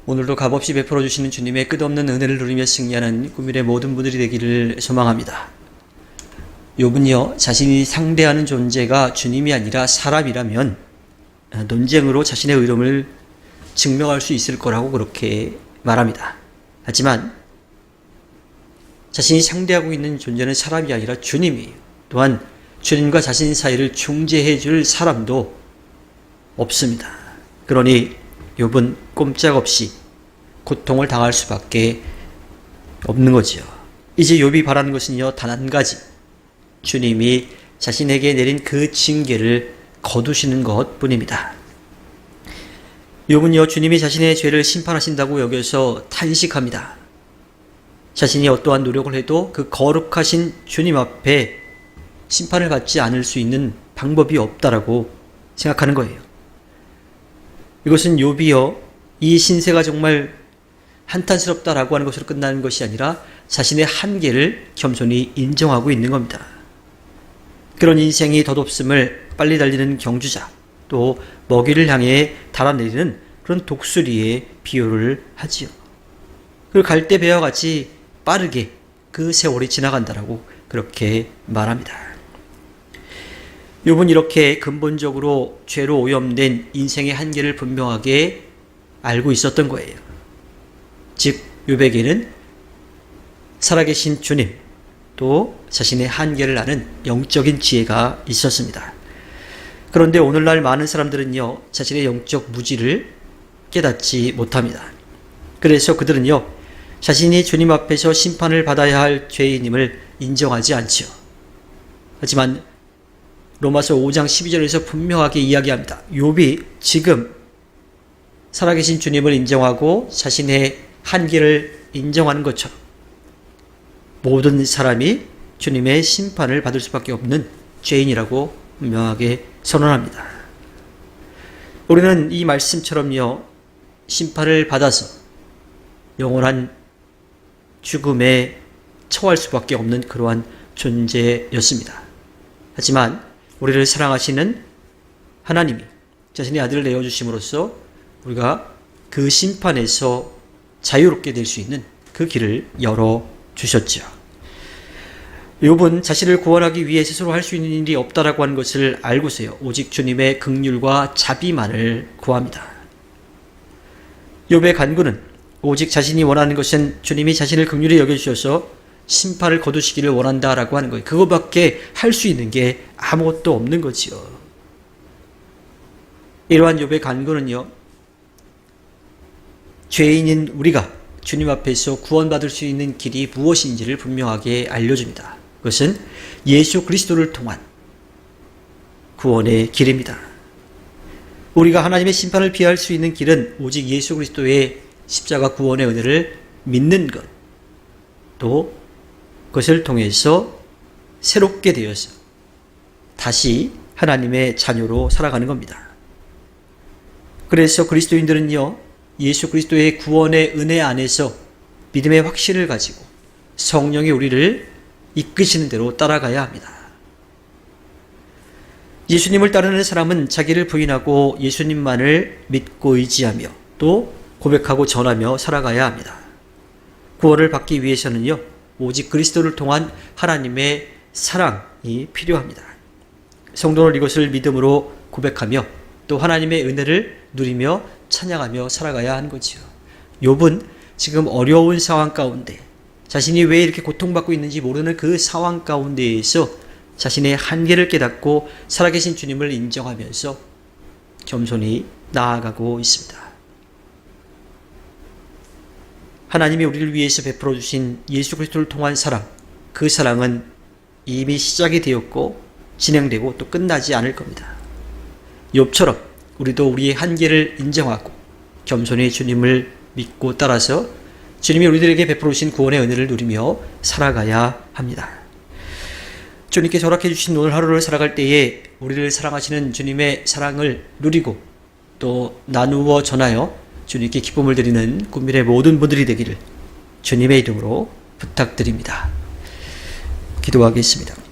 오늘도 값없이 베풀어 주시는 주님의 끝없는 은혜를 누리며 승리하는 꿈일의 모든 분들이 되기를 소망합니다. 욥은요, 자신이 상대하는 존재가 주님이 아니라 사람이라면 논쟁으로 자신의 의로움을 증명할 수 있을 거라고 그렇게 말합니다. 하지만 자신이 상대하고 있는 존재는 사람이 아니라 주님이에요. 또한 주님과 자신 사이를 중재해 줄 사람도 없습니다. 그러니 욥은 꼼짝없이 고통을 당할 수밖에 없는 거지요. 이제 욥이 바라는 것은요, 단 한 가지. 주님이 자신에게 내린 그 징계를 거두시는 것 뿐입니다. 욥은요, 주님이 자신의 죄를 심판하신다고 여겨서 탄식합니다. 자신이 어떠한 노력을 해도 그 거룩하신 주님 앞에 심판을 받지 않을 수 있는 방법이 없다라고 생각하는 거예요. 이것은 욥이요, 이 신세가 정말 한탄스럽다라고 하는 것으로 끝나는 것이 아니라 자신의 한계를 겸손히 인정하고 있는 겁니다. 그런 인생이 덧없음을 빨리 달리는 경주자, 또 먹이를 향해 달아내리는 그런 독수리의 비유를 하지요. 그 갈대배와 같이 빠르게 그 세월이 지나간다라고 그렇게 말합니다. 욥은 이렇게 근본적으로 죄로 오염된 인생의 한계를 분명하게 알고 있었던 거예요. 즉, 욥에게는 살아계신 주님, 또 자신의 한계를 아는 영적인 지혜가 있었습니다. 그런데 오늘날 많은 사람들은요, 자신의 영적 무지를 깨닫지 못합니다. 그래서 그들은요, 자신이 주님 앞에서 심판을 받아야 할 죄인임을 인정하지 않지요. 하지만 로마서 5장 12절에서 분명하게 이야기합니다. 욥이 지금 살아계신 주님을 인정하고 자신의 한계를 인정하는 것처럼 모든 사람이 주님의 심판을 받을 수밖에 없는 죄인이라고 분명하게 선언합니다. 우리는 이 말씀처럼요, 심판을 받아서 영원한 죽음에 처할 수밖에 없는 그러한 존재였습니다. 하지만 우리를 사랑하시는 하나님이 자신의 아들을 내어주심으로써 우리가 그 심판에서 자유롭게 될 수 있는 그 길을 열어주셨죠. 욥은 자신을 구원하기 위해 스스로 할 수 있는 일이 없다라고 하는 것을 알고서요, 오직 주님의 긍휼과 자비만을 구합니다. 욥의 간구는 오직 자신이 원하는 것은 주님이 자신을 긍휼히 여겨주셔서 심판을 거두시기를 원한다라고 하는 거예요. 그것밖에 할 수 있는 게 아무것도 없는 거지요. 이러한 욥의 간구는요, 죄인인 우리가 주님 앞에서 구원받을 수 있는 길이 무엇인지를 분명하게 알려줍니다. 그것은 예수 그리스도를 통한 구원의 길입니다. 우리가 하나님의 심판을 피할 수 있는 길은 오직 예수 그리스도의 십자가 구원의 은혜를 믿는 것, 또 그것을 통해서 새롭게 되어서 다시 하나님의 자녀로 살아가는 겁니다. 그래서 그리스도인들은요, 예수 그리스도의 구원의 은혜 안에서 믿음의 확신을 가지고 성령이 우리를 이끄시는 대로 따라가야 합니다. 예수님을 따르는 사람은 자기를 부인하고 예수님만을 믿고 의지하며 또 고백하고 전하며 살아가야 합니다. 구원을 받기 위해서는요, 오직 그리스도를 통한 하나님의 사랑이 필요합니다. 성도는 이것을 믿음으로 고백하며 또 하나님의 은혜를 누리며 찬양하며 살아가야 하는 거지요. 욥은 지금 어려운 상황 가운데 자신이 왜 이렇게 고통받고 있는지 모르는 그 상황 가운데에서 자신의 한계를 깨닫고 살아계신 주님을 인정하면서 겸손히 나아가고 있습니다. 하나님이 우리를 위해서 베풀어 주신 예수 그리스도를 통한 사랑, 그 사랑은 이미 시작이 되었고 진행되고 또 끝나지 않을 겁니다. 욥처럼 우리도 우리의 한계를 인정하고 겸손히 주님을 믿고 따라서 주님이 우리들에게 베풀어 주신 구원의 은혜를 누리며 살아가야 합니다. 주님께서 허락해 주신 오늘 하루를 살아갈 때에 우리를 사랑하시는 주님의 사랑을 누리고 또 나누어 전하여 주님께 기쁨을 드리는 꿈밀의 모든 분들이 되기를 주님의 이름으로 부탁드립니다. 기도하겠습니다.